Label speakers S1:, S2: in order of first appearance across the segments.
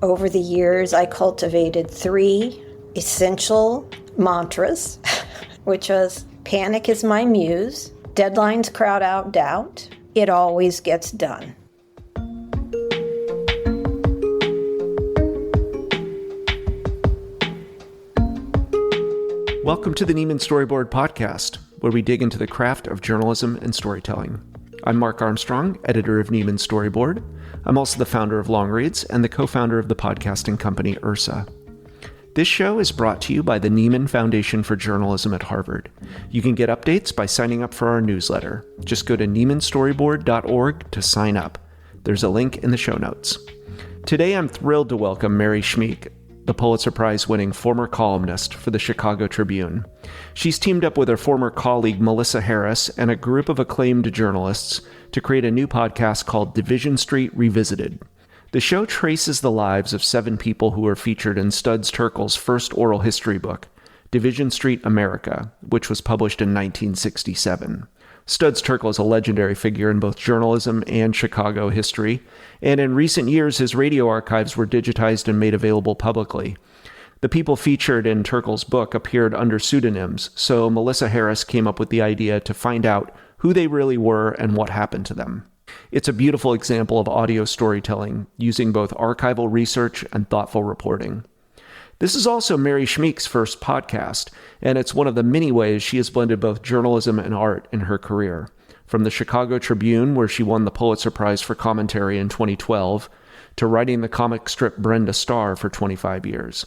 S1: Over the years, I cultivated 3 essential mantras, which was panic is my muse, deadlines crowd out doubt, it always gets done.
S2: Welcome to the Nieman Storyboard Podcast, where we dig into the craft of journalism and storytelling. I'm Mark Armstrong, editor of Nieman Storyboard. I'm also the founder of Long Reads and the co-founder of the podcasting company Ursa. This show is brought to you by the Nieman Foundation for Journalism at Harvard. You can get updates by signing up for our newsletter. Just go to niemanstoryboard.org to sign up. There's a link in the show notes. Today I'm thrilled to welcome Mary Schmich, the Pulitzer Prize-winning former columnist for the Chicago Tribune. She's teamed up with her former colleague Melissa Harris and a group of acclaimed journalists to create a new podcast called Division Street Revisited. The show traces the lives of 7 people who were featured in Studs Terkel's first oral history book, Division Street America, which was published in 1967. Studs Terkel is a legendary figure in both journalism and Chicago history, and in recent years his radio archives were digitized and made available publicly. The people featured in Terkel's book appeared under pseudonyms, so Melissa Harris came up with the idea to find out who they really were and what happened to them. It's a beautiful example of audio storytelling, using both archival research and thoughtful reporting. This is also Mary Schmich's first podcast, and it's one of the many ways she has blended both journalism and art in her career. From the Chicago Tribune, where she won the Pulitzer Prize for commentary in 2012, to writing the comic strip Brenda Starr for 25 years.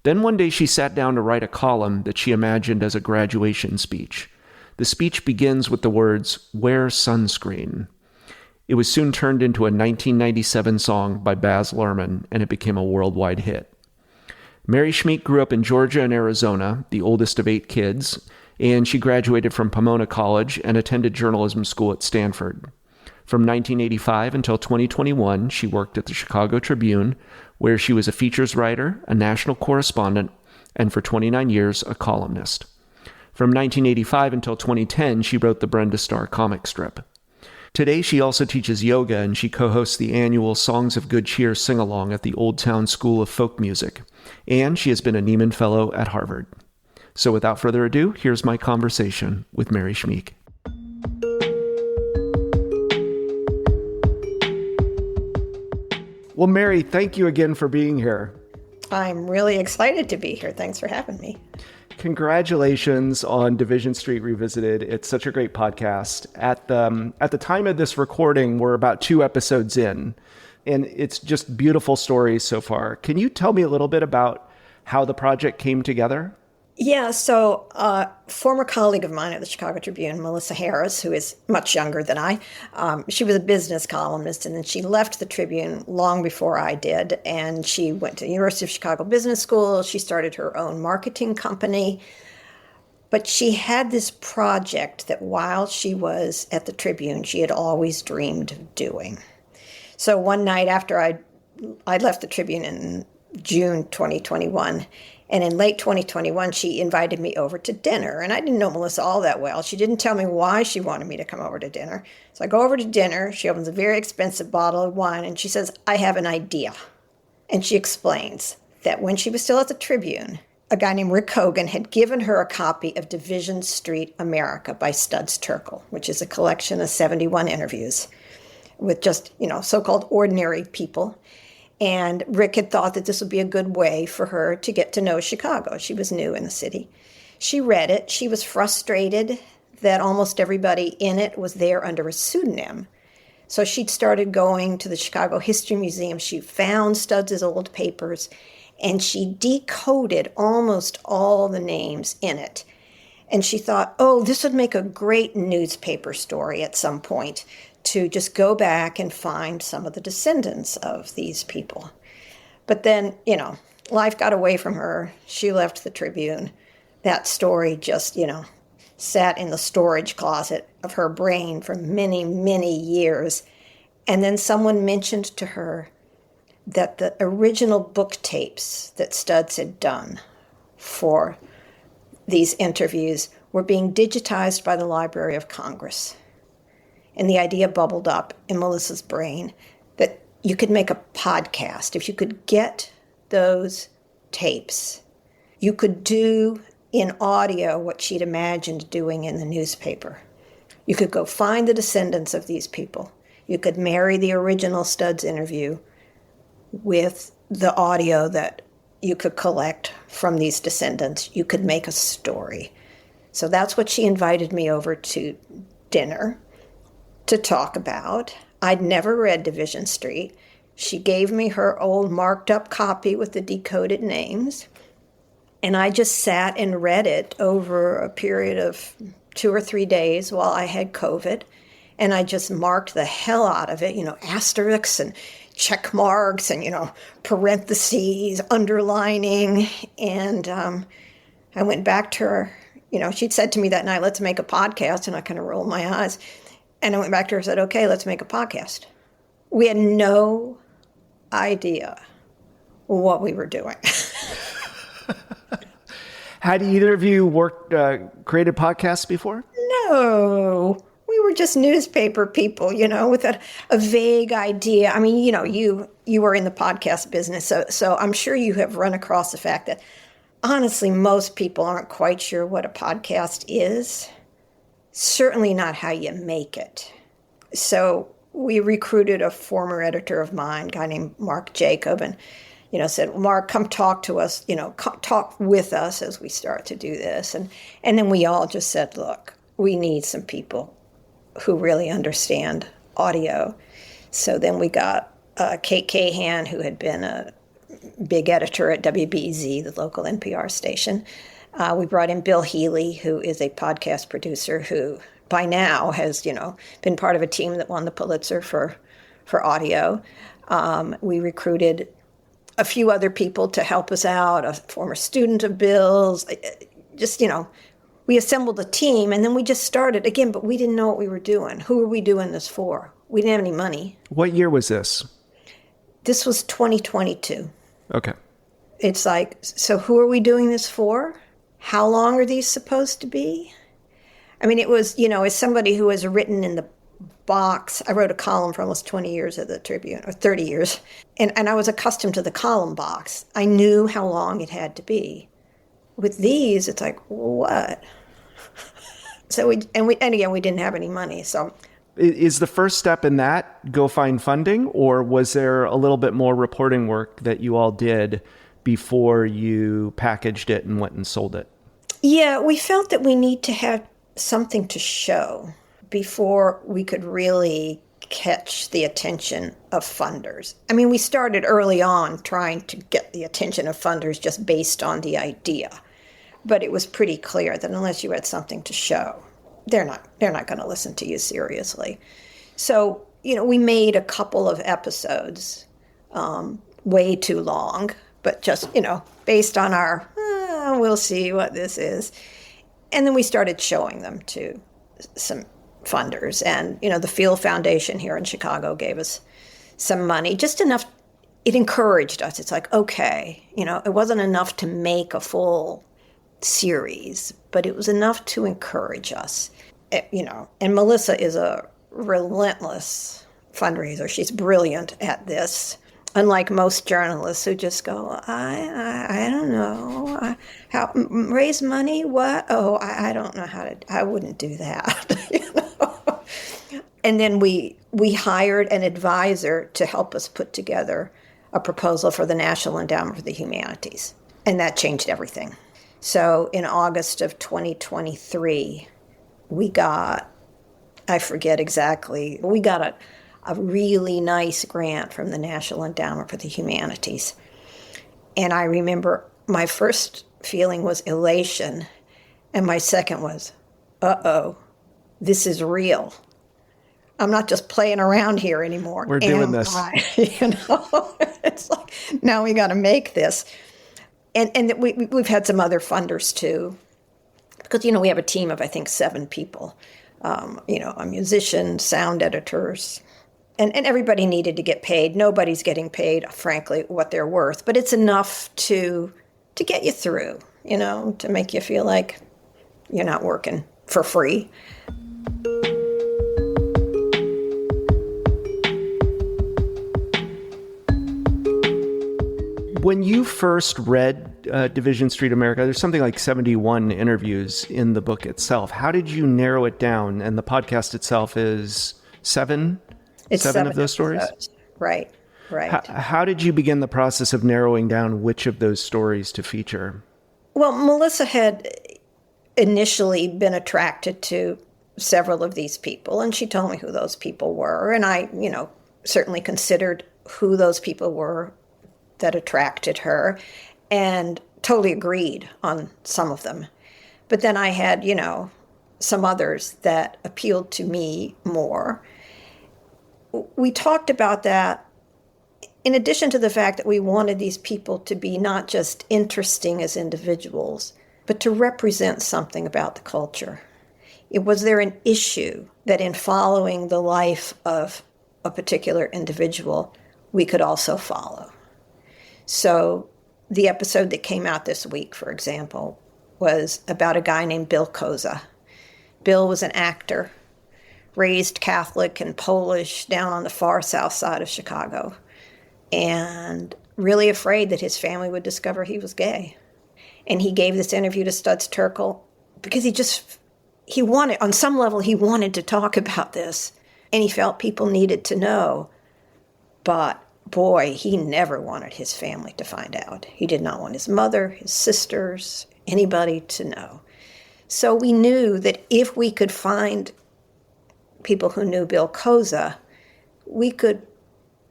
S2: Then one day she sat down to write a column that she imagined as a graduation speech. The speech begins with the words, "Wear sunscreen." It was soon turned into a 1997 song by Baz Luhrmann, and it became a worldwide hit. Mary Schmich grew up in Georgia and Arizona, the oldest of 8 kids, and she graduated from Pomona College and attended journalism school at Stanford. From 1985 until 2021, she worked at the Chicago Tribune, where she was a features writer, a national correspondent, and for 29 years, a columnist. From 1985 until 2010, she wrote the Brenda Starr comic strip. Today, she also teaches yoga, and she co-hosts the annual Songs of Good Cheer sing-along at the Old Town School of Folk Music. And she has been a Nieman Fellow at Harvard. So without further ado, here's my conversation with Mary Schmich. Well, Mary, thank you again for being here.
S1: I'm really excited to be here. Thanks for having me.
S2: Congratulations on Division Street Revisited. It's such a great podcast. At the time of this recording, we're about 2 episodes in, and it's just beautiful stories so far. Can you tell me a little bit about how the project came together?
S1: Yeah, so a former colleague of mine at the Chicago Tribune, Melissa Harris, who is much younger than I, she was a business columnist, and then she left the Tribune long before I did, and she went to the University of Chicago Business School. She started her own marketing company, but she had this project that while she was at the Tribune, she had always dreamed of doing. So one night after I left the Tribune in June 2021, and in late 2021, she invited me over to dinner. And I didn't know Melissa all that well. She didn't tell me why she wanted me to come over to dinner. So I go over to dinner. She opens a very expensive bottle of wine, and she says, "I have an idea." And she explains that when she was still at the Tribune, a guy named Rick Hogan had given her a copy of Division Street America by Studs Terkel, which is a collection of 71 interviews with just, so-called ordinary people. And Rick had thought that this would be a good way for her to get to know Chicago. She was new in the city. She read it. She was frustrated that almost everybody in it was there under a pseudonym. So she'd started going to the Chicago History Museum. She found Studs' old papers, and she decoded almost all the names in it. And she thought, this would make a great newspaper story at some point, to just go back and find some of the descendants of these people. But then, life got away from her. She left the Tribune. That story just, sat in the storage closet of her brain for many, many years. And then someone mentioned to her that the original book tapes that Studs had done for these interviews were being digitized by the Library of Congress. And the idea bubbled up in Melissa's brain that you could make a podcast. If you could get those tapes, you could do in audio what she'd imagined doing in the newspaper. You could go find the descendants of these people. You could marry the original Studs interview with the audio that you could collect from these descendants. You could make a story. So that's what she invited me over to dinner to talk about. I'd never read Division Street. She gave me her old marked up copy with the decoded names. And I just sat and read it over a period of 2 or 3 days while I had COVID. And I just marked the hell out of it, asterisks and check marks and, parentheses, underlining. And I went back to her. She'd said to me that night, let's make a podcast. And I kind of rolled my eyes. And I went back to her and said, okay, let's make a podcast. We had no idea what we were doing.
S2: Had either of you created podcasts before?
S1: No. We were just newspaper people, with a vague idea. I mean, you were in the podcast business, so I'm sure you have run across the fact that, honestly, most people aren't quite sure what a podcast is. Certainly not how you make it. So we recruited a former editor of mine, a guy named Mark Jacob, and said, Mark, come talk to us, come talk with us as we start to do this. And then we all just said, look, we need some people who really understand audio. So then we got Kate Cahan, who had been a big editor at WBZ, the local NPR station. We brought in Bill Healy, who is a podcast producer who by now has, been part of a team that won the Pulitzer for audio. We recruited a few other people to help us out, a former student of Bill's, we assembled a team, and then we just started again, but we didn't know what we were doing. Who were we doing this for? We didn't have any money.
S2: What year was this?
S1: This was 2022.
S2: Okay.
S1: It's like, so who are we doing this for? How long are these supposed to be? I mean, it was, as somebody who has written in the box, I wrote a column for almost 20 years at the Tribune, or 30 years, and I was accustomed to the column box. I knew how long it had to be. With these, it's like, what? So we didn't have any money. So,
S2: is the first step in that go find funding, or was there a little bit more reporting work that you all did before you packaged it and went and sold it?
S1: Yeah, we felt that we need to have something to show before we could really catch the attention of funders. I mean, we started early on trying to get the attention of funders just based on the idea. But it was pretty clear that unless you had something to show, they're not going to listen to you seriously. So, we made a couple of episodes, way too long, but just, based on our, we'll see what this is. And then we started showing them to some funders. And, the Field Foundation here in Chicago gave us some money, just enough. It encouraged us. It's like, okay, it wasn't enough to make a full series, but it was enough to encourage us, and Melissa is a relentless fundraiser. She's brilliant at this, unlike most journalists who just go, I don't know, how raise money, what? Oh, I don't know how to, I wouldn't do that. And then we hired an advisor to help us put together a proposal for the National Endowment for the Humanities, and that changed everything. So in August of 2023, we got, I forget exactly, we got a really nice grant from the National Endowment for the Humanities. And I remember my first feeling was elation, and my second was, uh-oh, this is real. I'm not just playing around here anymore.
S2: We're doing this.
S1: It's like, now we got to make this. And we've had some other funders, too, because, we have a team of, I think, 7 people, a musician, sound editors, and everybody needed to get paid. Nobody's getting paid, frankly, what they're worth, but it's enough to get you through, to make you feel like you're not working for free.
S2: When you first read Division Street America, there's something like 71 interviews in the book itself. How did you narrow it down? And the podcast itself is seven of those stories?
S1: Episodes. Right.
S2: How did you begin the process of narrowing down which of those stories to feature?
S1: Well, Melissa had initially been attracted to several of these people, and she told me who those people were. And I, certainly considered who those people were that attracted her and totally agreed on some of them. But then I had, some others that appealed to me more. We talked about that in addition to the fact that we wanted these people to be not just interesting as individuals, but to represent something about the culture. Was there an issue that in following the life of a particular individual, we could also follow? So the episode that came out this week, for example, was about a guy named Bill Koza. Bill was an actor, raised Catholic and Polish down on the far south side of Chicago, and really afraid that his family would discover he was gay. And he gave this interview to Studs Terkel because he wanted, on some level, he wanted to talk about this, and he felt people needed to know. But boy, he never wanted his family to find out. He did not want his mother, his sisters, anybody to know. So we knew that if we could find people who knew Bill Koza, we could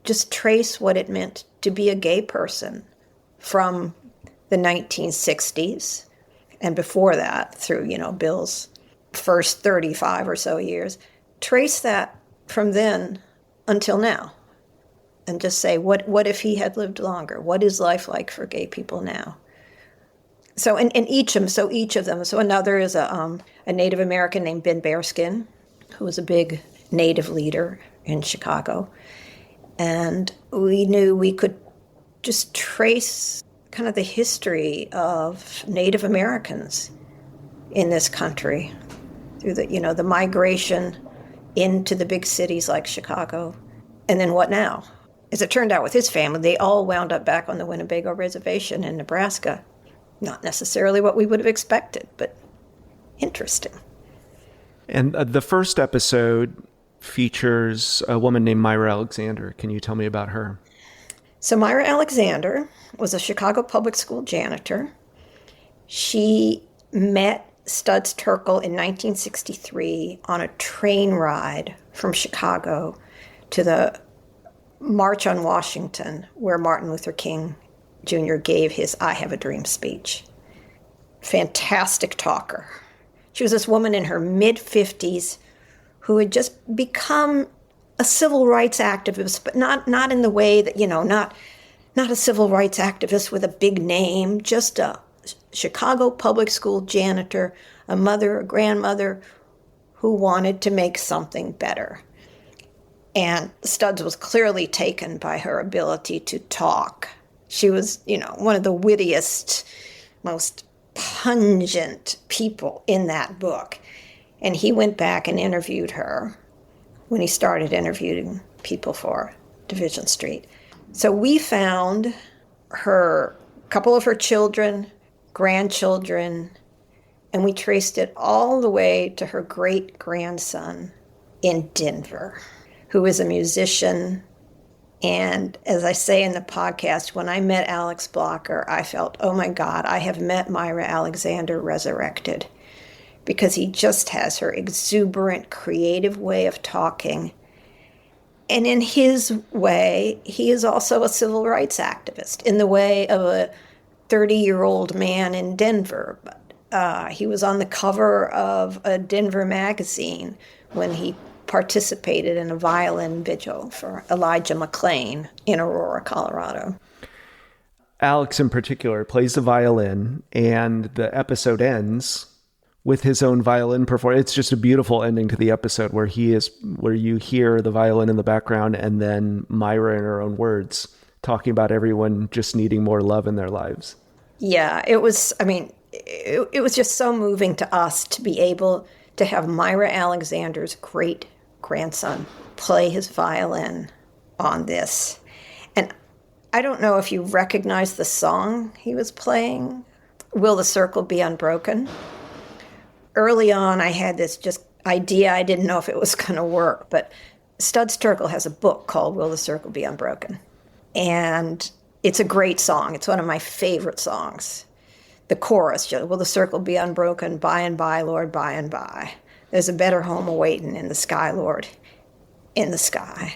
S1: just trace what it meant to be a gay person from the 1960s and before that through, Bill's first 35 or so years. Trace that from then until now. And just say, what if he had lived longer? What is life like for gay people now? So, and each of them. So another is a Native American named Ben Bearskin, who was a big Native leader in Chicago. And we knew we could just trace kind of the history of Native Americans in this country through the migration into the big cities like Chicago. And then what now? As it turned out with his family, they all wound up back on the Winnebago Reservation in Nebraska. Not necessarily what we would have expected, but interesting.
S2: And the first episode features a woman named Myra Alexander. Can you tell me about her?
S1: So Myra Alexander was a Chicago public school janitor. She met Studs Terkel in 1963 on a train ride from Chicago to the March on Washington, where Martin Luther King Jr. gave his I Have a Dream speech. Fantastic talker. She was this woman in her mid-50s who had just become a civil rights activist, but not in the way that, not a civil rights activist with a big name, just a Chicago public school janitor, a mother, a grandmother who wanted to make something better. And Studs was clearly taken by her ability to talk. She was, one of the wittiest, most pungent people in that book. And he went back and interviewed her when he started interviewing people for Division Street. So we found a couple of her children, grandchildren, and we traced it all the way to her great-grandson in Denver, who is a musician. And as I say in the podcast, when I met Alex Blocker, I felt, oh my God, I have met Myra Alexander resurrected, because he just has her exuberant, creative way of talking. And in his way, he is also a civil rights activist in the way of a 30-year-old man in Denver. He was on the cover of a Denver magazine when he participated in a violin vigil for Elijah McClain in Aurora, Colorado.
S2: Alex, in particular, plays the violin, and the episode ends with his own violin performance. It's just a beautiful ending to the episode where you hear the violin in the background, and then Myra, in her own words, talking about everyone just needing more love in their lives.
S1: Yeah, it was just so moving to us to be able to have Myra Alexander's great grandson play his violin on this. And I don't know if you recognize the song he was playing, Will the Circle Be Unbroken? Early on, I had this just idea. I didn't know if it was going to work, but Studs Terkel has a book called Will the Circle Be Unbroken? And it's a great song. It's one of my favorite songs. The chorus, will the circle be unbroken by and by, Lord, by and by. There's a better home awaiting in the sky, Lord, in the sky.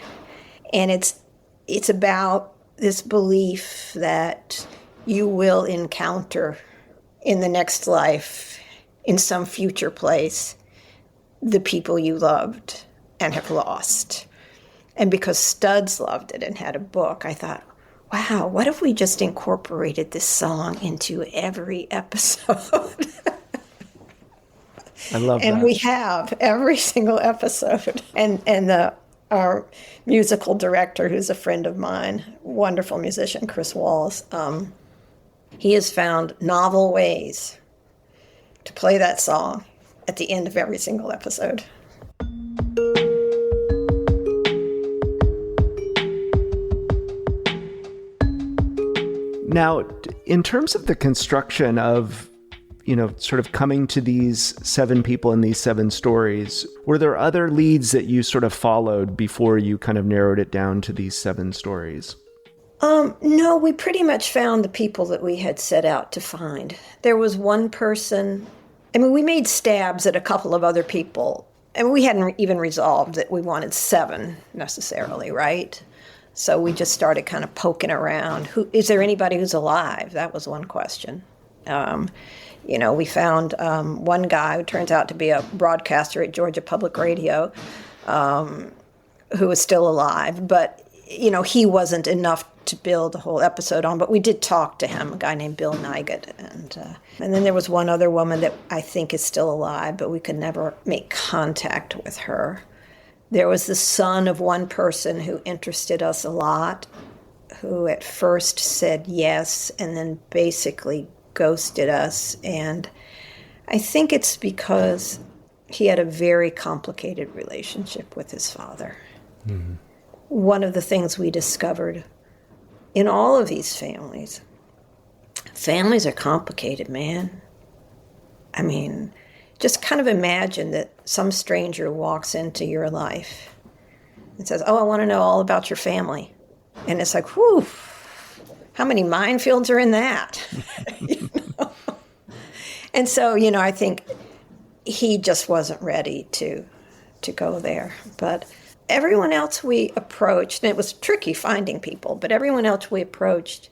S1: And it's about this belief that you will encounter in the next life, in some future place, the people you loved and have lost. And because Studs loved it and had a book, I thought, wow, what if we just incorporated this song into every episode?
S2: I love that.
S1: And we have every single episode. And our musical director, who's a friend of mine, wonderful musician, Chris Walls, he has found novel ways to play that song at the end of every single episode.
S2: Now, in terms of the construction of, sort of coming to these 7 people in these 7 stories, were there other leads that you sort of followed before you kind of narrowed it down to these 7 stories?
S1: No, we pretty much found the people that we had set out to find. There was one person, we made stabs at a couple of other people, and we hadn't even resolved that we wanted 7 necessarily, right? So we just started kind of poking around. Is there anybody who's alive? That was one question. We found one guy who turns out to be a broadcaster at Georgia Public Radio who was still alive. But, he wasn't enough to build a whole episode on. But we did talk to him, a guy named Bill Nygaard. And then there was one other woman that I think is still alive, but we could never make contact with her. There was the son of one person who interested us a lot, who at first said yes and then basically ghosted us. And I think it's because he had a very complicated relationship with his father. Mm-hmm. One of the things we discovered in all of these families are complicated, man. Just kind of imagine that some stranger walks into your life and says, I want to know all about your family. And it's like, whew, how many minefields are in that? And so, I think he just wasn't ready to go there. But everyone else we approached, and it was tricky finding people, but everyone else we approached,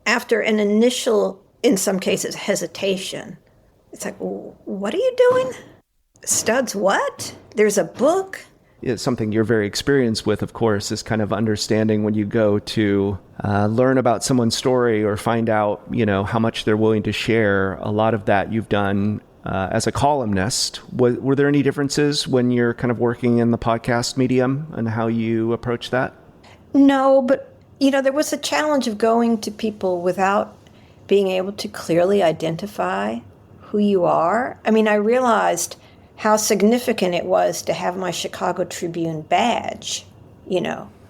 S1: after an initial, in some cases, hesitation, it's like, what are you doing? Studs, what? There's a book?
S2: It's something you're very experienced with, of course, is kind of understanding when you go to learn about someone's story or find out, how much they're willing to share. A lot of that you've done as a columnist. Were there any differences when you're kind of working in the podcast medium and how you approach that?
S1: No, but, there was a challenge of going to people without being able to clearly identify who you are. I realized how significant it was to have my Chicago Tribune badge.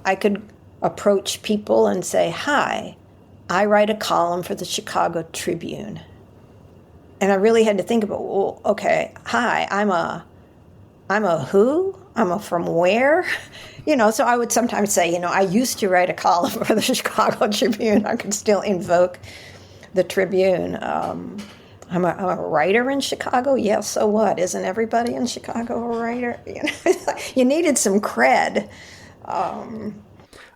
S1: I could approach people and say, hi, I write a column for the Chicago Tribune. And I really had to think about, okay, hi, I'm a who? I'm a from where? So I would sometimes say, I used to write a column for the Chicago Tribune. I could still invoke the Tribune. I'm a writer in Chicago. Yeah, so what? Isn't everybody in Chicago a writer? You needed some cred.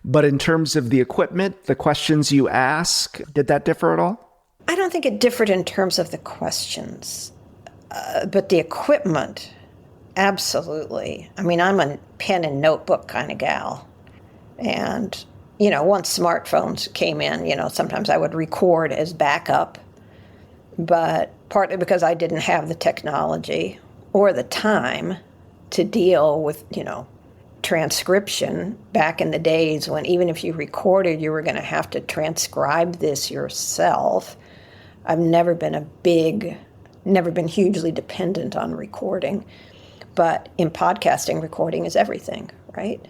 S2: But in terms of the equipment, the questions you ask, did that differ at all?
S1: I don't think it differed in terms of the questions, but the equipment, absolutely. I'm a pen and notebook kind of gal. And, once smartphones came in, sometimes I would record as backup. But partly because I didn't have the technology or the time to deal with, transcription back in the days when even if you recorded, you were going to have to transcribe this yourself. I've never been hugely dependent on recording. But in podcasting, recording is everything, right?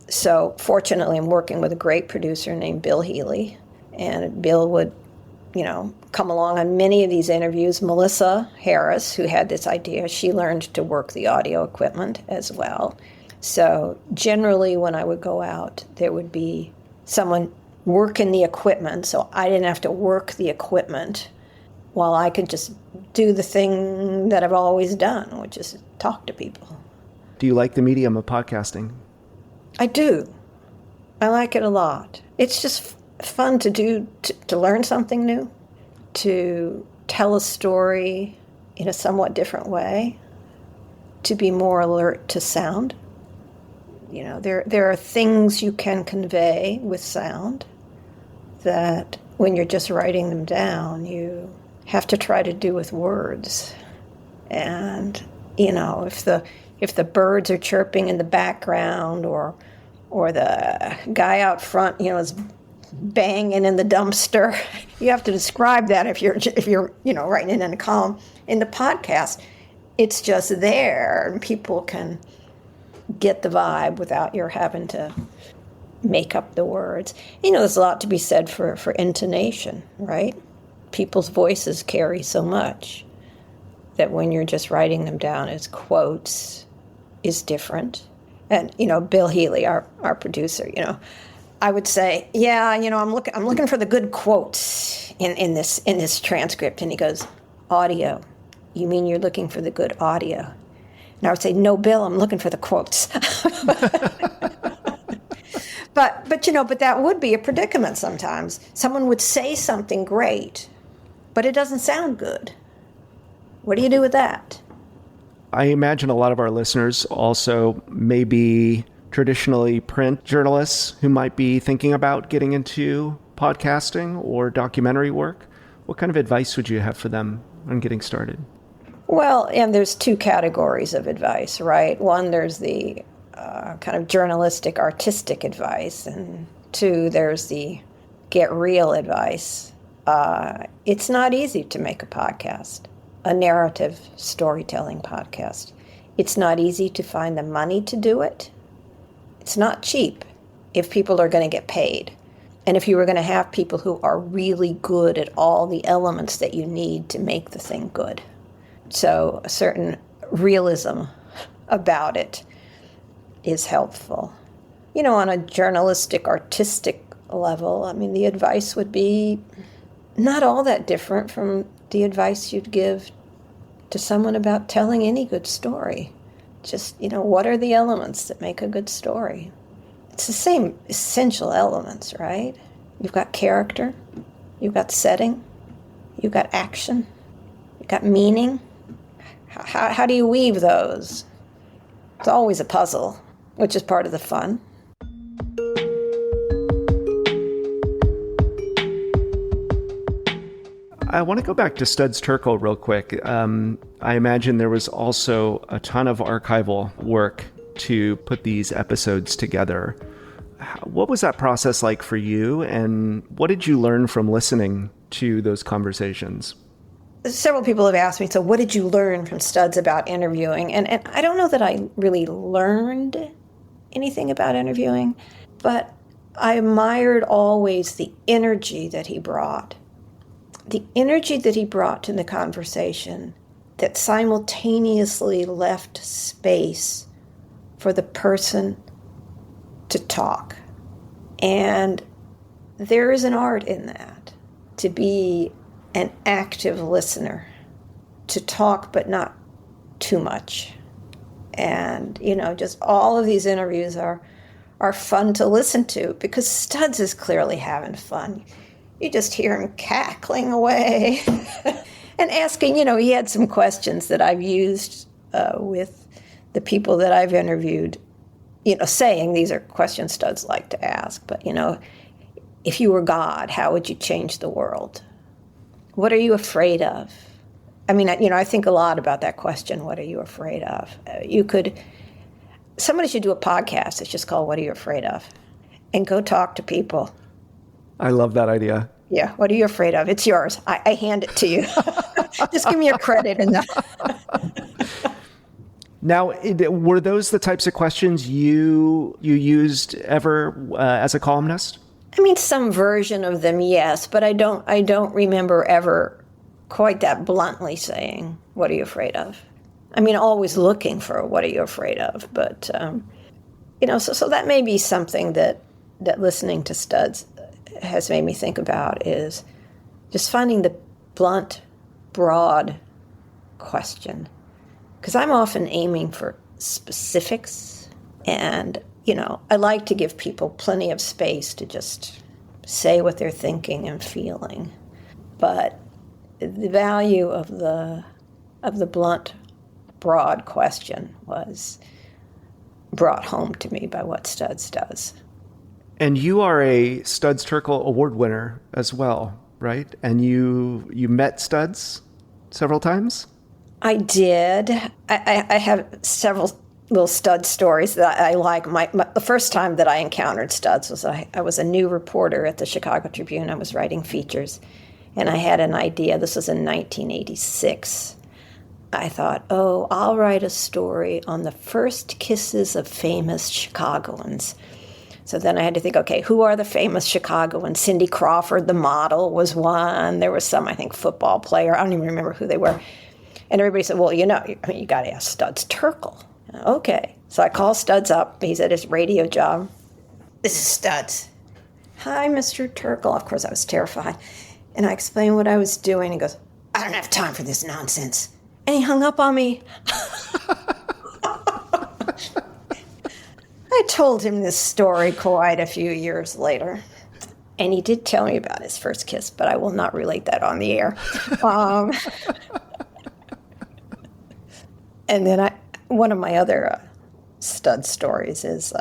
S1: So fortunately, I'm working with a great producer named Bill Healy, And Bill would, come along on many of these interviews. Melissa Harris, who had this idea, she learned to work the audio equipment as well. So generally when I would go out, there would be someone working the equipment, so I didn't have to work the equipment while I could just do the thing that I've always done, which is talk to people.
S2: Do you like the medium of podcasting?
S1: I do. I like it a lot. It's just fun to do, to learn something new, to tell a story in a somewhat different way, to be more alert to sound. There are things you can convey with sound that when you're just writing them down, you have to try to do with words. And, if the birds are chirping in the background or the guy out front, is banging in the dumpster, you have to describe that if you're writing it in a column. In the podcast, it's just there, and people can get the vibe without your having to make up the words. There's a lot to be said for intonation, right? People's voices carry so much that when you're just writing them down as quotes is different. And, Bill Healy, our producer, I would say, I'm looking for the good quotes in this transcript. And he goes, audio. You mean you're looking for the good audio? And I would say, no, Bill, I'm looking for the quotes. But that would be a predicament sometimes. Someone would say something great, but it doesn't sound good. What do you do with that?
S2: I imagine a lot of our listeners also may be traditionally print journalists who might be thinking about getting into podcasting or documentary work. What kind of advice would you have for them on getting started?
S1: Well, and there's two categories of advice, right? One, there's the kind of journalistic, artistic advice, and two, there's the get real advice. It's not easy to make a podcast, a narrative storytelling podcast. It's not easy to find the money to do it. It's not cheap if people are going to get paid. And if you were going to have people who are really good at all the elements that you need to make the thing good. So a certain realism about it is helpful. On a journalistic, artistic level, the advice would be not all that different from the advice you'd give to someone about telling any good story. Just, what are the elements that make a good story? It's the same essential elements, right? You've got character, you've got setting, you've got action, you've got meaning. How do you weave those? It's always a puzzle, which is part of the fun.
S2: I want to go back to Studs Terkel real quick. I imagine there was also a ton of archival work to put these episodes together. What was that process like for you, and what did you learn from listening to those conversations?
S1: Several people have asked me, so what did you learn from Studs about interviewing? And I don't know that I really learned anything about interviewing, but I admired always the energy that he brought. The energy that he brought to the conversation that simultaneously left space for the person to talk. And there is an art in that, to be an active listener, to talk but not too much. And, just all of these interviews are fun to listen to because Studs is clearly having fun. You just hear him cackling away and asking, he had some questions that I've used with the people that I've interviewed, saying these are questions Studs like to ask. But, if you were God, how would you change the world? What are you afraid of? I think a lot about that question, what are you afraid of? Somebody should do a podcast that's just called What Are You Afraid Of? And go talk to people.
S2: I love that idea.
S1: Yeah, what are you afraid of? It's yours. I hand it to you. Just give me your credit.
S2: Now, were those the types of questions you used ever as a columnist?
S1: I mean, some version of them, yes, but I don't remember ever quite that bluntly saying, "What are you afraid of?" I mean, always looking for "What are you afraid of?" But so that may be something that listening to Studs has made me think about, is just finding the blunt, broad question, because I'm often aiming for specifics, and I like to give people plenty of space to just say what they're thinking and feeling. But the value of the blunt, broad question was brought home to me by what Studs does.
S2: And you are a Studs Terkel Award winner as well, right? And you met Studs several times?
S1: I did. I have several little Studs stories that I like. The first time that I encountered Studs was I was a new reporter at the Chicago Tribune. I was writing features, and I had an idea. This was in 1986. I thought, I'll write a story on the first kisses of famous Chicagoans. So then I had to think, okay, who are the famous Chicagoans? Cindy Crawford, the model, was one. There was some, I think, football player. I don't even remember who they were. And everybody said, well, you got to ask Studs Terkel. Okay. So I call Studs up. He's at his radio job. This is Studs. Hi, Mr. Terkel. Of course, I was terrified. And I explained what I was doing. He goes, I don't have time for this nonsense. And he hung up on me. I told him this story quite a few years later. And he did tell me about his first kiss, but I will not relate that on the air. And then one of my other Stud stories is,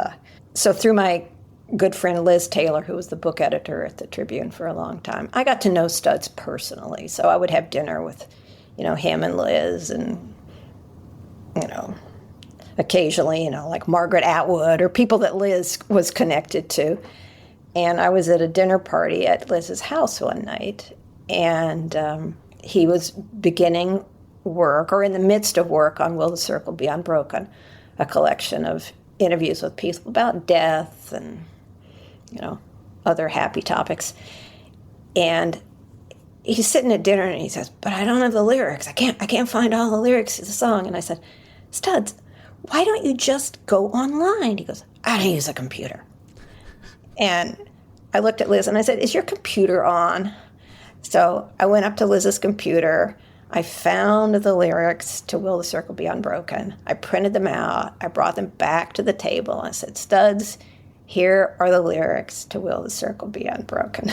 S1: so through my good friend Liz Taylor, who was the book editor at the Tribune for a long time, I got to know Studs personally. So I would have dinner with, him and Liz, and, occasionally, like Margaret Atwood or people that Liz was connected to. And I was at a dinner party at Liz's house one night, and he was beginning work, or in the midst of work, on Will the Circle Be Unbroken, a collection of interviews with people about death and, other happy topics. And he's sitting at dinner and he says, but I don't have the lyrics. I can't find all the lyrics to the song. And I said, Studs, why don't you just go online? He goes, I don't use a computer. And I looked at Liz and I said, is your computer on? So I went up to Liz's computer. I found the lyrics to Will the Circle Be Unbroken. I printed them out. I brought them back to the table. I said, Studs, here are the lyrics to Will the Circle Be Unbroken.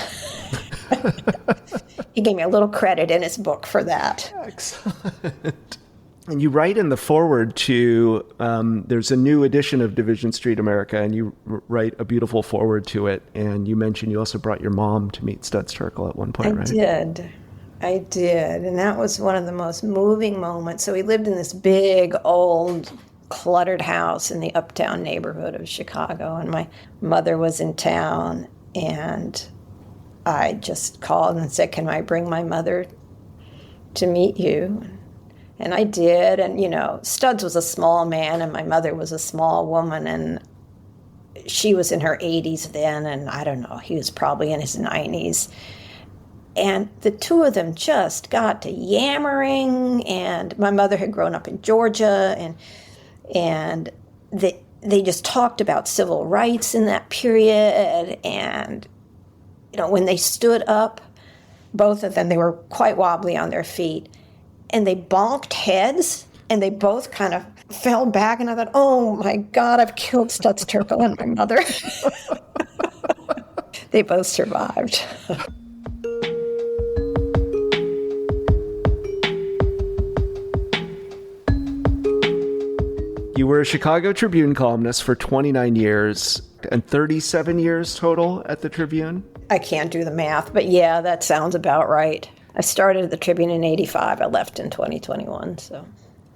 S1: He gave me a little credit in his book for that.
S2: Excellent. And you write in the foreword to, there's a new edition of Division Street America, and you write a beautiful foreword to it. And you mentioned you also brought your mom to meet Studs Terkel at one point, right?
S1: I did. And that was one of the most moving moments. So he lived in this big, old, cluttered house in the uptown neighborhood of Chicago. And my mother was in town. And I just called and said, can I bring my mother to meet you? And I did. And, Studs was a small man and my mother was a small woman. And she was in her 80s then. And I don't know, he was probably in his 90s. And the two of them just got to yammering. And my mother had grown up in Georgia. And they just talked about civil rights in that period. And, when they stood up, both of them, they were quite wobbly on their feet. And they bonked heads, and they both kind of fell back, and I thought, oh my God, I've killed Studs Terkel and my mother. They both survived.
S2: You were a Chicago Tribune columnist for 29 years and 37 years total at the Tribune?
S1: I can't do the math, but yeah, that sounds about right. I started at the Tribune in 85. I left in 2021, so.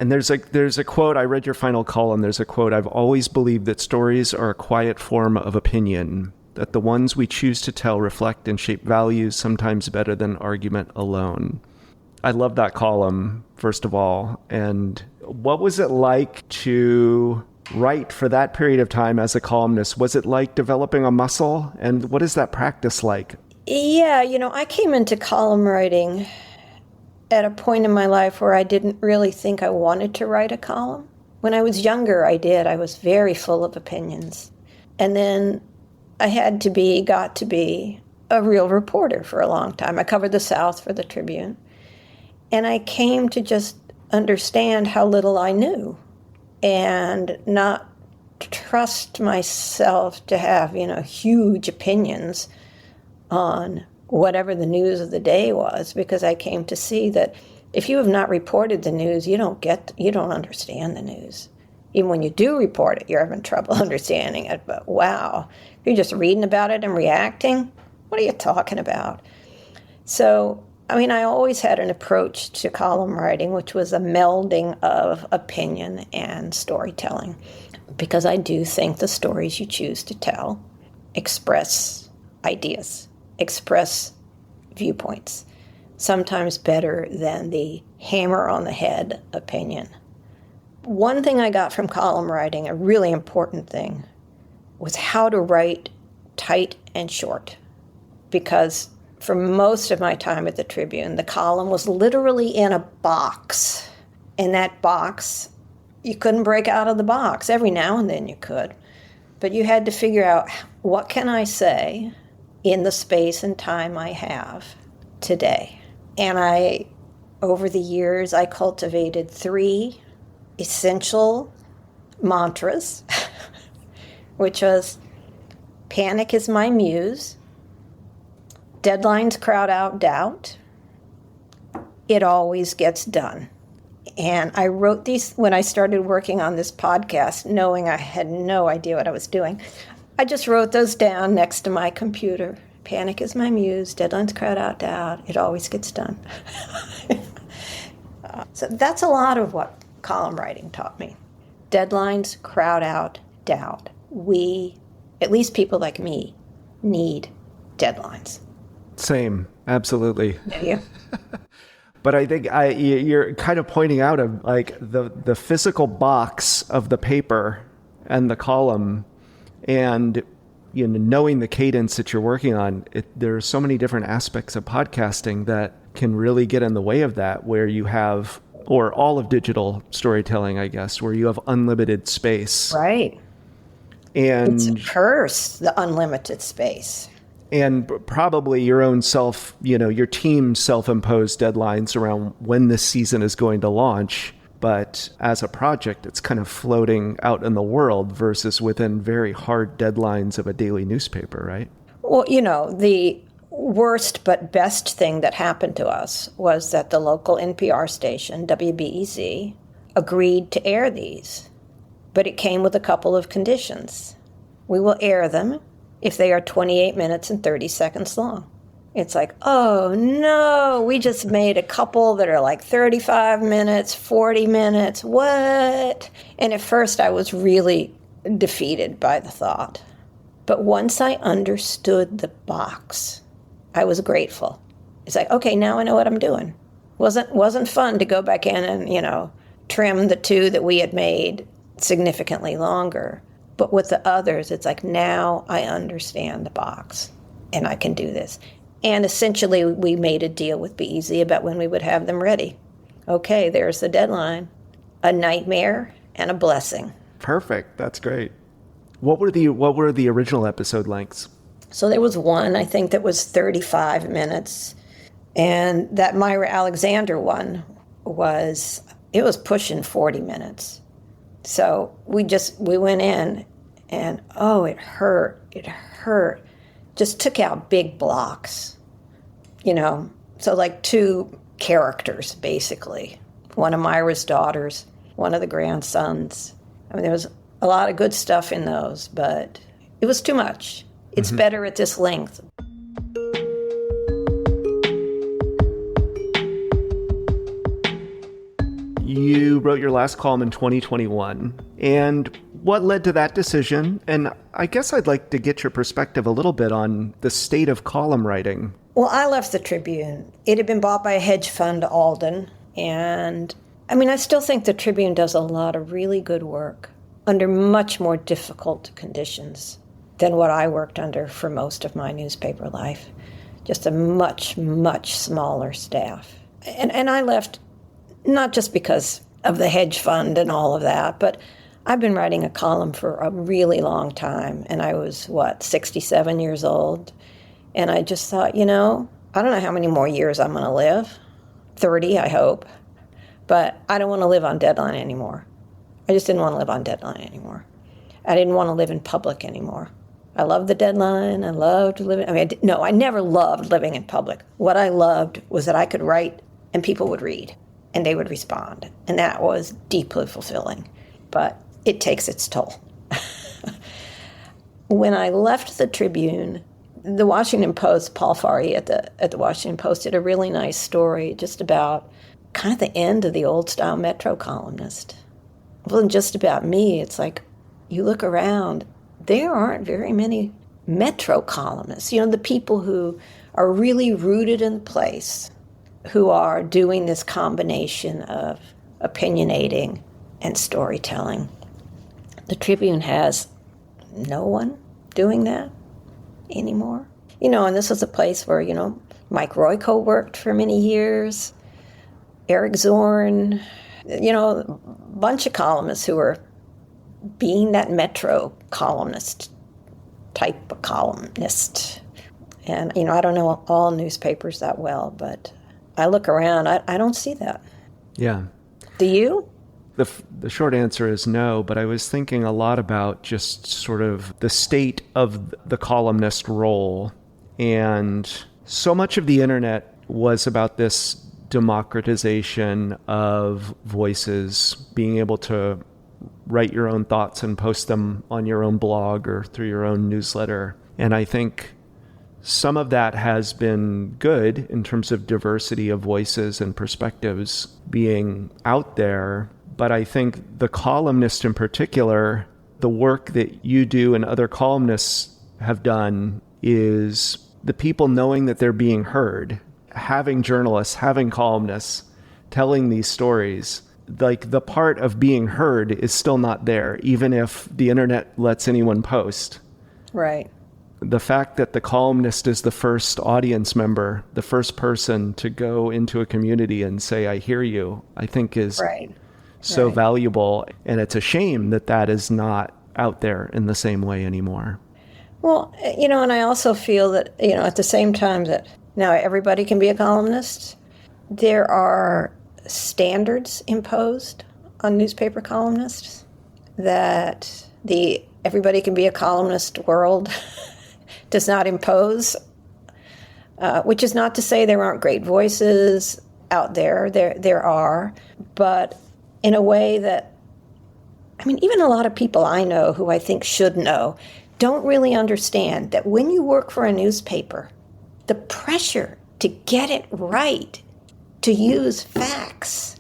S2: And there's a quote, I read your final column, there's a quote, I've always believed that stories are a quiet form of opinion, that the ones we choose to tell reflect and shape values sometimes better than argument alone. I love that column, first of all. And what was it like to write for that period of time as a columnist? Was it like developing a muscle? And what is that practice like?
S1: Yeah, I came into column writing at a point in my life where I didn't really think I wanted to write a column. When I was younger, I did. I was very full of opinions. And then I got to be a real reporter for a long time. I covered the South for the Tribune. And I came to just understand how little I knew and not trust myself to have, huge opinions on whatever the news of the day was, because I came to see that if you have not reported the news, you don't understand the news. Even when you do report it, you're having trouble understanding it. But wow, if you're just reading about it and reacting, what are you talking about? So, I always had an approach to column writing, which was a melding of opinion and storytelling, because I do think the stories you choose to tell express ideas, express viewpoints, sometimes better than the hammer on the head opinion. One thing I got from column writing, a really important thing, was how to write tight and short, because for most of my time at the Tribune, the column was literally in a box. And that box, you couldn't break out of the box. Every now and then you could. But you had to figure out, what can I say in the space and time I have today? And over the years, I cultivated 3 essential mantras, which was, panic is my muse, deadlines crowd out doubt, it always gets done. And I wrote these when I started working on this podcast, knowing I had no idea what I was doing. I just wrote those down next to my computer. Panic is my muse, deadlines crowd out doubt, it always gets done. So that's a lot of what column writing taught me. Deadlines crowd out doubt. We, at least people like me, need deadlines.
S2: Same, absolutely.
S1: Yeah.
S2: But I think you're kind of pointing out the physical box of the paper and the column, and knowing the cadence that you're working on. There are so many different aspects of podcasting that can really get in the way of that, where you have, or all of digital storytelling, I guess, where you have unlimited space.
S1: Right.
S2: And
S1: it's a curse, the unlimited space.
S2: And probably your own your team's self-imposed deadlines around when this season is going to launch. But as a project, it's kind of floating out in the world versus within very hard deadlines of a daily newspaper, right?
S1: Well, the worst but best thing that happened to us was that the local NPR station, WBEZ, agreed to air these. But it came with a couple of conditions. We will air them if they are 28 minutes and 30 seconds long. It's like, oh no, we just made a couple that are like 35 minutes, 40 minutes, what? And at first I was really defeated by the thought. But once I understood the box, I was grateful. It's like, okay, now I know what I'm doing. Wasn't fun to go back in and, trim the 2 that we had made significantly longer. But with the others, it's like, now I understand the box and I can do this. And essentially, we made a deal with BEZ about when we would have them ready. Okay, there's the deadline. A nightmare and a blessing.
S2: Perfect. That's great. What were the original episode lengths?
S1: So there was one, I think, that was 35 minutes. And that Myra Alexander one was pushing 40 minutes. So we went in and, it hurt. Just took out big blocks, So like 2 characters, basically. One of Myra's daughters, one of the grandsons. There was a lot of good stuff in those, but it was too much. It's better at this length.
S2: You wrote your last column in 2021. And what led to that decision? And I guess I'd like to get your perspective a little bit on the state of column writing.
S1: Well, I left the Tribune. It had been bought by a hedge fund, Alden. And I still think the Tribune does a lot of really good work. under much more difficult conditions than what I worked under for most of my newspaper life. Just a much, much smaller staff. And I left not just because of the hedge fund and all of that, but I've been writing a column for a really long time, and I was, 67 years old, and I just thought, I don't know how many more years I'm going to live, 30, I hope, but I don't want to live on deadline anymore. I just didn't want to live on deadline anymore. I didn't want to live in public anymore. I loved the deadline. I loved living. I never loved living in public. What I loved was that I could write and people would read and they would respond. And that was deeply fulfilling. But it takes its toll. When I left the Tribune, the Washington Post, Paul Farhi at the Washington Post did a really nice story just about kind of the end of the old-style Metro columnist. It wasn't just about me. It's like, you look around, there aren't very many Metro columnists. The people who are really rooted in the place, who are doing this combination of opinionating and storytelling. The Tribune has no one doing that anymore. And this was a place where, Mike Royko worked for many years, Eric Zorn, a bunch of columnists who were being that Metro columnist type of columnist. And, I don't know all newspapers that well, but I look around, I don't see that.
S2: Yeah.
S1: Do you?
S2: The short answer is no, but I was thinking a lot about just sort of the state of the columnist role. And so much of the internet was about this democratization of voices, being able to write your own thoughts and post them on your own blog or through your own newsletter. And I think some of that has been good in terms of diversity of voices and perspectives being out there. But I think the columnist in particular, the work that you do and other columnists have done is the people knowing that they're being heard, having journalists, having columnists telling these stories. Like, the part of being heard is still not there, even if the internet lets anyone post.
S1: Right.
S2: The fact that the columnist is the first audience member, the first person to go into a community and say, I hear you, I think is so valuable. And it's a shame that that is not out there in the same way anymore.
S1: Well, and I also feel that, at the same time that now everybody can be a columnist, there are standards imposed on newspaper columnists that the everybody can be a columnist world does not impose, which is not to say there aren't great voices out there. There are, but in a way that, even a lot of people I know who I think should know don't really understand that when you work for a newspaper, the pressure to get it right, to use facts,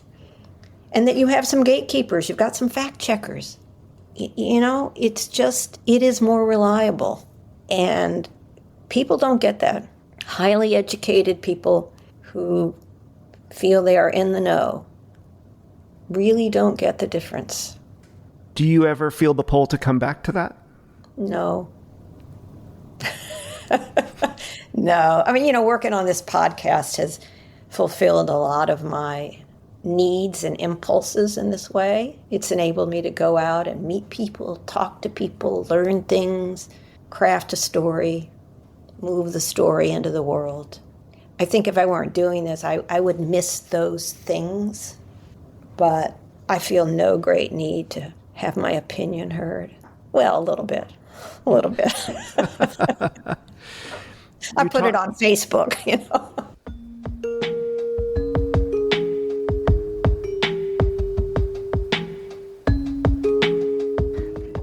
S1: and that you have some gatekeepers, you've got some fact checkers. It is more reliable. And people don't get that. Highly educated people who feel they are in the know really don't get the difference.
S2: Do you ever feel the pull to come back to that?
S1: No. No. Working on this podcast has fulfilled a lot of my needs and impulses in this way. It's enabled me to go out and meet people, talk to people, learn things, craft a story, move the story into the world. I think if I weren't doing this, I would miss those things. But I feel no great need to have my opinion heard. Well, a little bit. I put it on Facebook,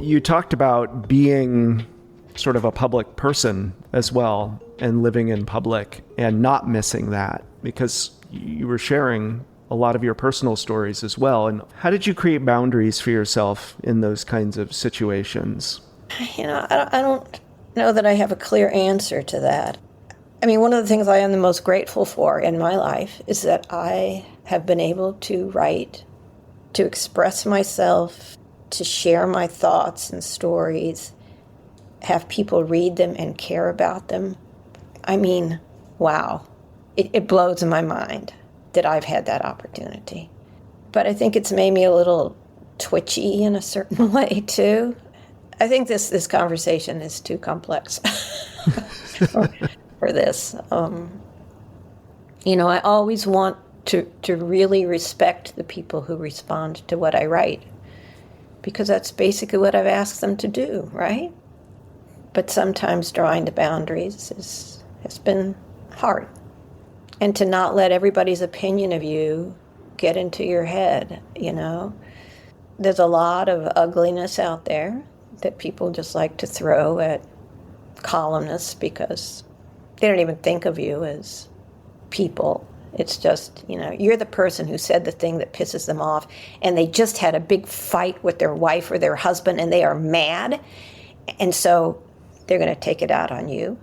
S2: You talked about being sort of a public person as well and living in public and not missing that because you were sharing a lot of your personal stories as well. And how did you create boundaries for yourself in those kinds of situations?
S1: I don't know that I have a clear answer to that. One of the things I am the most grateful for in my life is that I have been able to write, to express myself to share my thoughts and stories, have people read them and care about them. I mean, wow. It blows my mind that I've had that opportunity. But I think it's made me a little twitchy in a certain way, too. I think this conversation is too complex for this. I always want to really respect the people who respond to what I write, because that's basically what I've asked them to do, right? But sometimes drawing the boundaries has been hard. And to not let everybody's opinion of you get into your head, There's a lot of ugliness out there that people just like to throw at columnists because they don't even think of you as people. It's just, you're the person who said the thing that pisses them off, and they just had a big fight with their wife or their husband, and they are mad, and so they're going to take it out on you.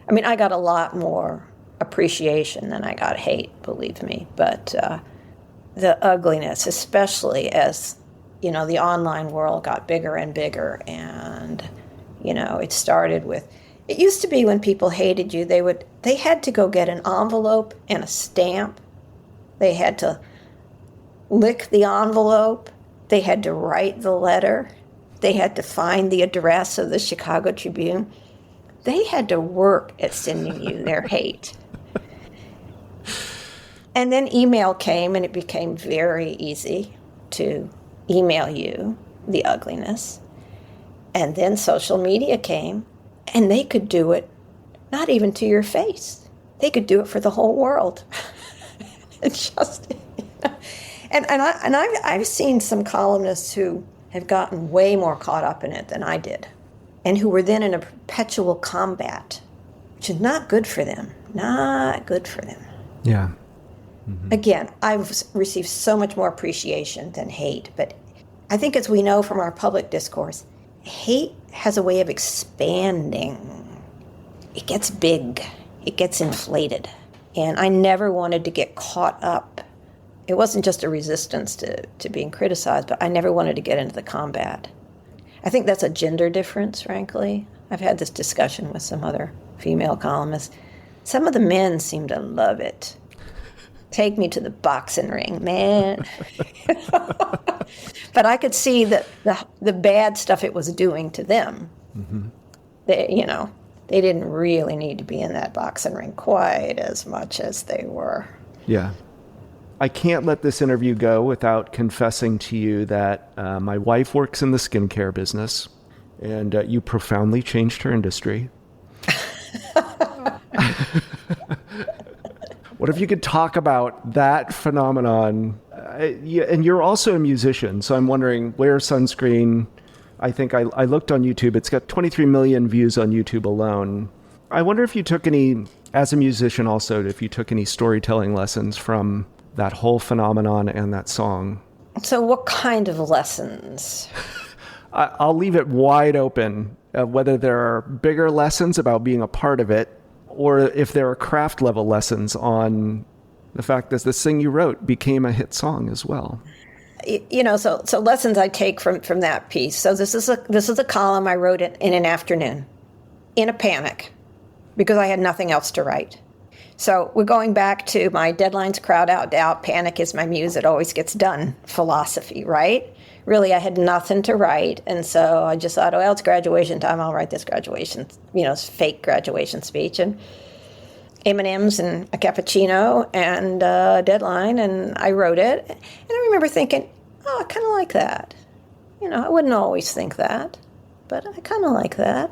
S1: I mean, I got a lot more appreciation than I got hate, believe me, but the ugliness, especially as, the online world got bigger and bigger, and, it started with, it used to be when people hated you, they had to go get an envelope and a stamp. They had to lick the envelope. They had to write the letter. They had to find the address of the Chicago Tribune. They had to work at sending you their hate. And then email came, and it became very easy to email you the ugliness. And then social media came, and they could do it not even to your face. They could do it for the whole world. It's just, and I've seen some columnists who have gotten way more caught up in it than I did, and who were then in a perpetual combat, which is not good for them. Not good for them.
S2: Yeah. Mm-hmm.
S1: Again, I've received so much more appreciation than hate, but I think, as we know from our public discourse, hate has a way of expanding. It gets big. It gets inflated. And I never wanted to get caught up. It wasn't just a resistance to being criticized, but I never wanted to get into the combat. I think that's a gender difference, frankly. I've had this discussion with some other female columnists. Some of the men seem to love it. Take me to the boxing ring, man. But I could see that the bad stuff it was doing to them. Mm-hmm. They didn't really need to be in that boxing ring quite as much as they were.
S2: Yeah. I can't let this interview go without confessing to you that my wife works in the skincare business, and you profoundly changed her industry. What if you could talk about that phenomenon? And you're also a musician, so I'm wondering, Wear Sunscreen, I think I looked on YouTube. It's got 23 million views on YouTube alone. I wonder if you took any, as a musician also, if you took any storytelling lessons from that whole phenomenon and that song.
S1: So what kind of lessons?
S2: I'll leave it wide open, whether there are bigger lessons about being a part of it, or if there are craft level lessons on the fact that this thing you wrote became a hit song as well.
S1: So lessons I take from that piece. So this is a column I wrote in an afternoon, in a panic, because I had nothing else to write. So we're going back to my deadlines crowd out doubt, panic is my muse, it always gets done philosophy, right? Really, I had nothing to write, and so I just thought, well, it's graduation time, I'll write this graduation, fake graduation speech, and M&Ms and a cappuccino and a deadline, and I wrote it. And I remember thinking, oh, I kind of like that. I wouldn't always think that, but I kind of like that.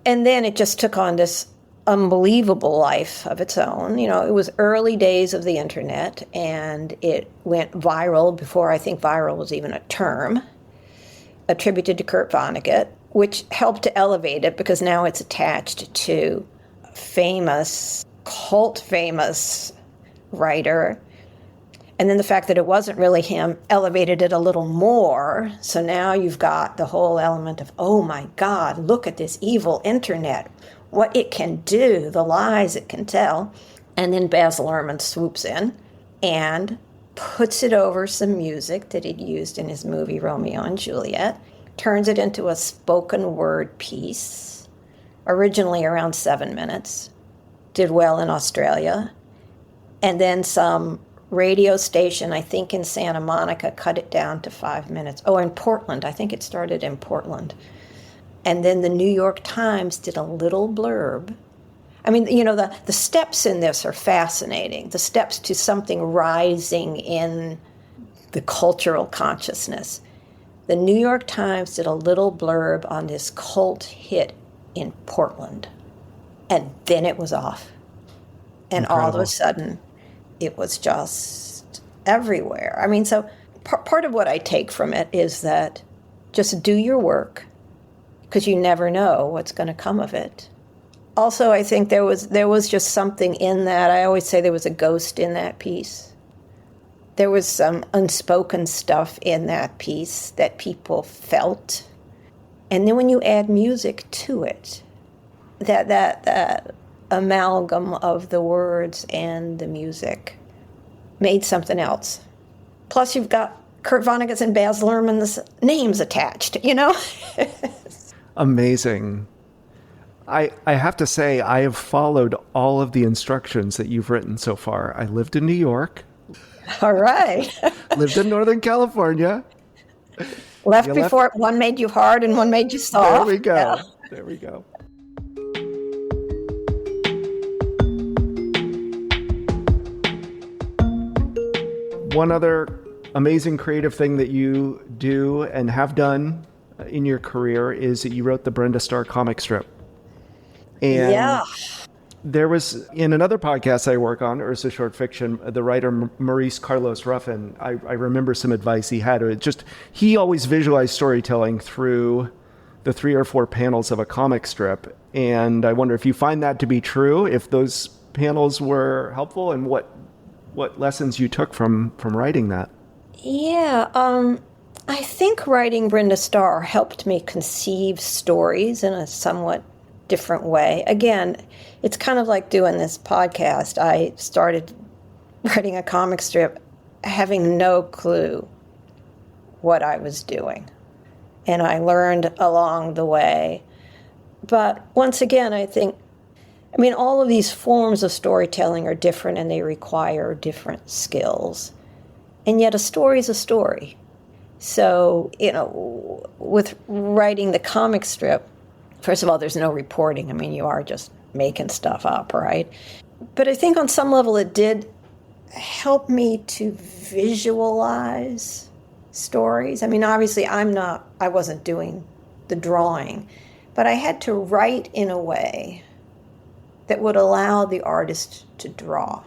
S1: And then it just took on this unbelievable life of its own. It was early days of the internet, and it went viral before I think viral was even a term, attributed to Kurt Vonnegut, which helped to elevate it because now it's attached to cult famous writer. And then the fact that it wasn't really him elevated it a little more. So now you've got the whole element of, oh my God, look at this evil internet, what it can do, the lies it can tell. And then Baz Luhrmann swoops in and puts it over some music that he'd used in his movie Romeo and Juliet, turns it into a spoken word piece, originally around 7 minutes, did well in Australia, and then some radio station, I think in Santa Monica, cut it down to 5 minutes. Oh, in Portland. I think it started in Portland. And then the New York Times did a little blurb. I mean, the steps in this are fascinating. The steps to something rising in the cultural consciousness. The New York Times did a little blurb on this cult hit in Portland. And then it was off. And
S2: Incredible.
S1: all of a sudden, it was just everywhere. I mean, so part of what I take from it is that just do your work, because you never know what's going to come of it. Also, I think there was just something in that. I always say there was a ghost in that piece. There was some unspoken stuff in that piece that people felt. And then when you add music to it, that amalgam of the words and the music made something else. Plus, you've got Kurt Vonnegut's and Baz Luhrmann's names attached,
S2: Amazing. I have to say, I have followed all of the instructions that you've written so far. I lived in New York.
S1: All right.
S2: Lived in Northern California.
S1: Left before one made you hard and one made you soft.
S2: There we go.
S1: Yeah.
S2: There we go. One other amazing creative thing that you do and have done in your career is that you wrote the Brenda Starr comic strip. And
S1: yeah.
S2: There was, in another podcast I work on, Ursa Short Fiction, the writer Maurice Carlos Ruffin, I remember some advice he had. He always visualized storytelling through the 3 or 4 panels of a comic strip. And I wonder if you find that to be true, if those panels were helpful, and what lessons you took from writing that.
S1: Yeah, I think writing Brenda Starr helped me conceive stories in a somewhat different way. Again, it's kind of like doing this podcast. I started writing a comic strip having no clue what I was doing. And I learned along the way. But once again, all of these forms of storytelling are different and they require different skills. And yet a story is a story. So, with writing the comic strip, first of all, there's no reporting. You are just making stuff up, right? But I think on some level it did help me to visualize stories. Obviously I wasn't doing the drawing, but I had to write in a way that would allow the artist to draw.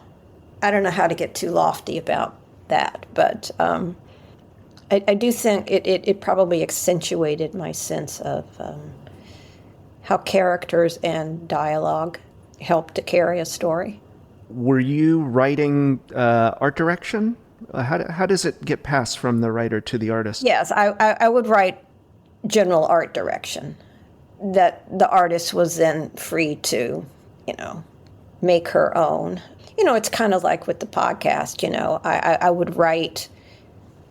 S1: I don't know how to get too lofty about that, but I do think it probably accentuated my sense of how characters and dialogue help to carry a story.
S2: Were you writing art direction? How does it get passed from the writer to the artist?
S1: Yes, I would write general art direction that the artist was then free to, make her own. It's kind of like with the podcast, I would write,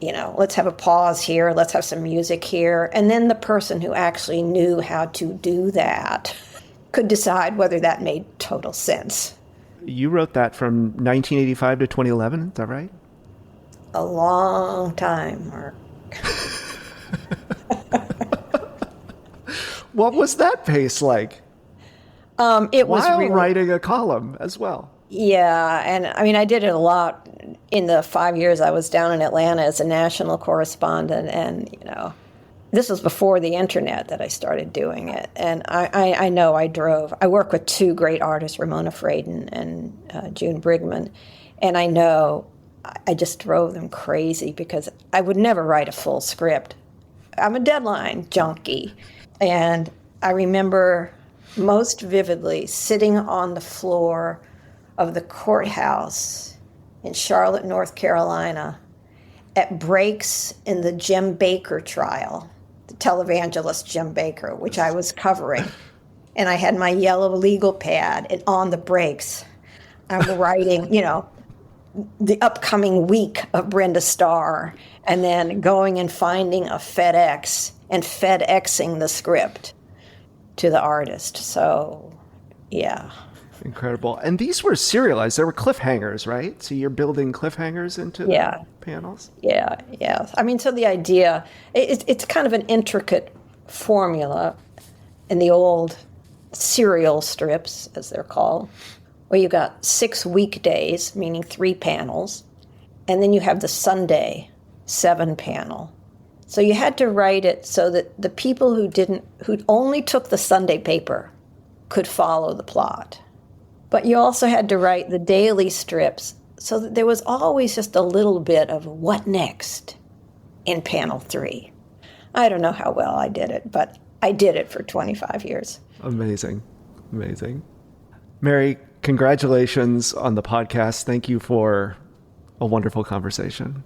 S1: let's have a pause here, let's have some music here. And then the person who actually knew how to do that could decide whether that made total sense.
S2: You wrote that from 1985 to 2011, is that right?
S1: A long time, Mark.
S2: What was that pace like?
S1: It was
S2: While
S1: really,
S2: writing a column as well.
S1: Yeah, and I did it a lot in the 5 years I was down in Atlanta as a national correspondent, and this was before the internet that I started doing it. And I know I drove. I work with 2 great artists, Ramona Fraden and June Brigman, and I know I just drove them crazy because I would never write a full script. I'm a deadline junkie, and I remember most vividly sitting on the floor of the courthouse in Charlotte, North Carolina, at breaks in the Jim Baker trial, the televangelist Jim Baker, which I was covering. And I had my yellow legal pad, and on the breaks, I'm writing, the upcoming week of Brenda Starr, and then going and finding a FedEx and FedExing the script to the artist. So, yeah.
S2: Incredible. And these were serialized. There were cliffhangers, right? So you're building cliffhangers into the panels?
S1: Yeah. I mean, so the idea, it's kind of an intricate formula in the old serial strips, as they're called, where you got 6 weekdays, meaning 3 panels, and then you have the Sunday 7 panel. So you had to write it so that the people who only took the Sunday paper could follow the plot. But you also had to write the daily strips so that there was always just a little bit of what next in panel 3. I don't know how well I did it, but I did it for 25 years.
S2: Amazing. Mary, congratulations on the podcast. Thank you for a wonderful conversation.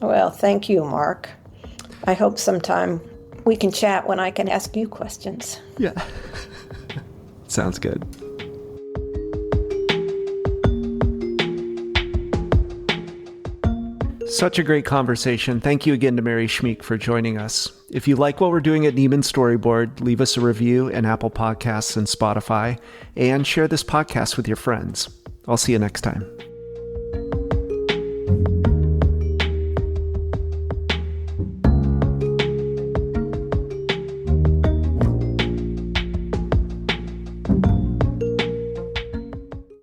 S1: Well, thank you, Mark. I hope sometime we can chat when I can ask you questions.
S2: Yeah. Sounds good. Such a great conversation. Thank you again to Mary Schmich for joining us. If you like what we're doing at Nieman Storyboard, leave us a review in Apple Podcasts and Spotify, and share this podcast with your friends. I'll see you next time.